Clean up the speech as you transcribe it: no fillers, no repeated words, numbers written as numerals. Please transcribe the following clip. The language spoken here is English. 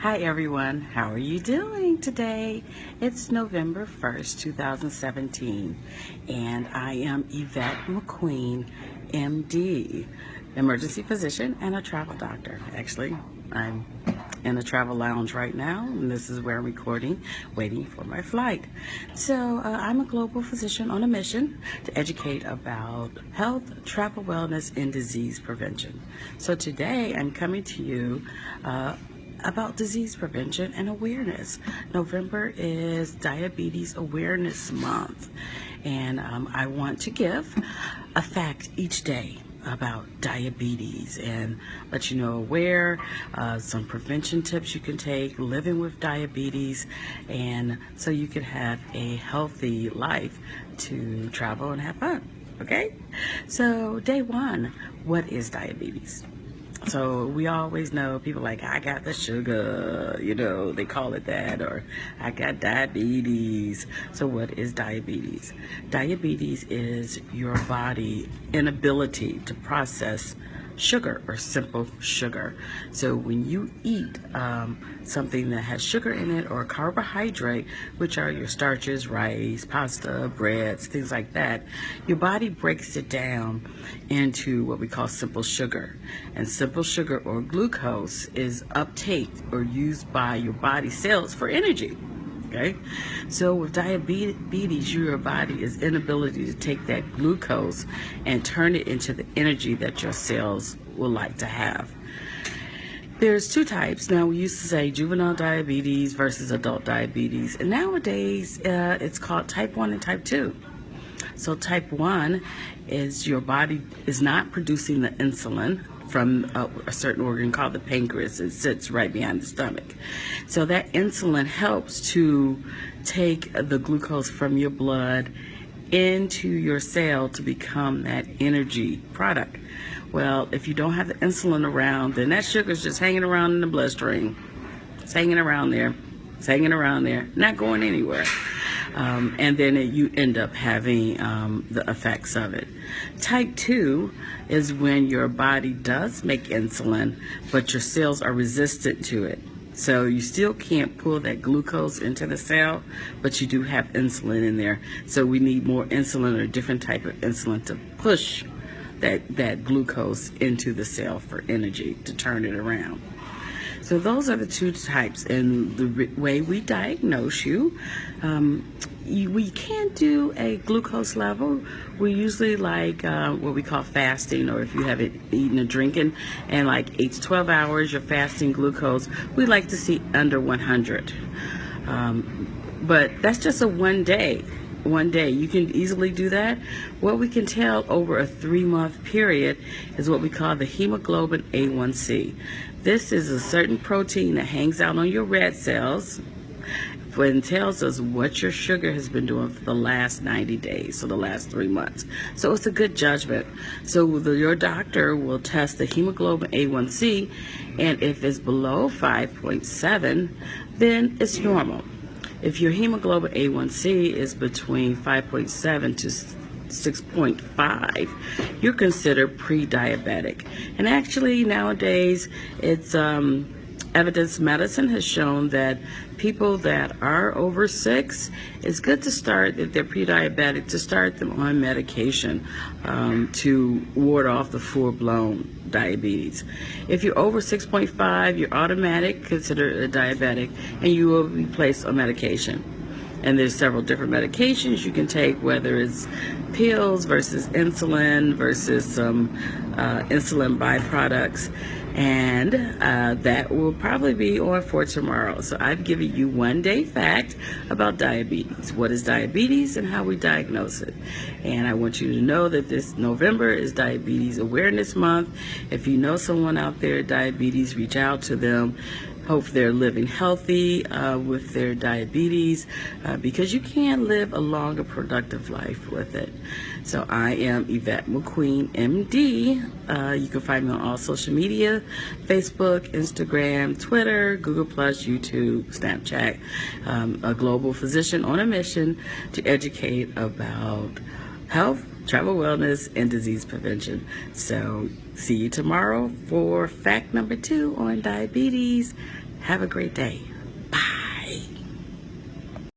Hi everyone, how are you doing today? It's November 1st, 2017, and I am Yvette McQueen, MD, emergency physician and a travel doctor. Actually, I'm in a travel lounge right now, and this is where I'm recording, waiting for my flight. So I'm a global physician on a mission to educate about health, travel wellness, and disease prevention. So today I'm coming to you about disease prevention and awareness. November is Diabetes Awareness Month, and I want to give a fact each day about diabetes and let you know where some prevention tips you can take living with diabetes, and so you can have a healthy life to travel and have fun. Okay, so day one, what is diabetes? So we always know people like, I got the sugar, they call it that, or I got diabetes. So what is diabetes? Diabetes is your body inability to process sugar or simple sugar. So when you eat something that has sugar in it or carbohydrate, which are your starches, rice, pasta, breads, things like that, your body breaks it down into what we call simple sugar. And simple sugar or glucose is uptaked or used by your body cells for energy. Okay, so with diabetes, your body is inability to take that glucose and turn it into the energy that your cells would like to have. There's two types. Now, we used to say juvenile diabetes versus adult diabetes, and nowadays it's called type 1 and type 2. So type 1 is your body is not producing the insulin from a certain organ called the pancreas. It sits right behind the stomach. So that insulin helps to take the glucose from your blood into your cell to become that energy product. Well, if you don't have the insulin around, then that sugar is just hanging around in the bloodstream. It's hanging around there. It's hanging around there, not going anywhere. And then you end up having the effects of it. Type 2 is when your body does make insulin, but your cells are resistant to it. So you still can't pull that glucose into the cell, but you do have insulin in there. So we need more insulin or a different type of insulin to push that glucose into the cell for energy to turn it around. So those are the two types, and the way we diagnose you, we can't do a glucose level. We usually like what we call fasting, or if you haven't eaten or drinking, and like 8 to 12 hours, your fasting glucose, we like to see under 100. But that's just a one day. You can easily do that. What we can tell over a 3-month period is what we call the hemoglobin A1C. This is a certain protein that hangs out on your red cells and tells us what your sugar has been doing for the last 90 days, so the last 3 months. So it's a good judgment. So your doctor will test the hemoglobin A1C, and if it's below 5.7, then it's normal. If your hemoglobin A1C is between 5.7 to 6.5, you're considered pre-diabetic. And actually nowadays it's evidence medicine has shown that people that are over 6, it's good to start, if they're pre-diabetic, to start them on medication to ward off the full-blown diabetes. If you're over 6.5, you're automatic considered a diabetic, and you will be placed on medication. And there's several different medications you can take, whether it's pills versus insulin versus some insulin byproducts. And that will probably be on for tomorrow. So I've given you one day fact about diabetes. What is diabetes and how we diagnose it. And I want you to know that this November is Diabetes Awareness Month. If you know someone out there with diabetes, reach out to them. Hope they're living healthy with their diabetes, because you can live a longer, productive life with it. So I am Yvette McQueen, MD. You can find me on all social media, Facebook, Instagram, Twitter, Google+, YouTube, Snapchat. A global physician on a mission to educate about health, travel wellness, and disease prevention. So see you tomorrow for fact number 2 on diabetes. Have a great day.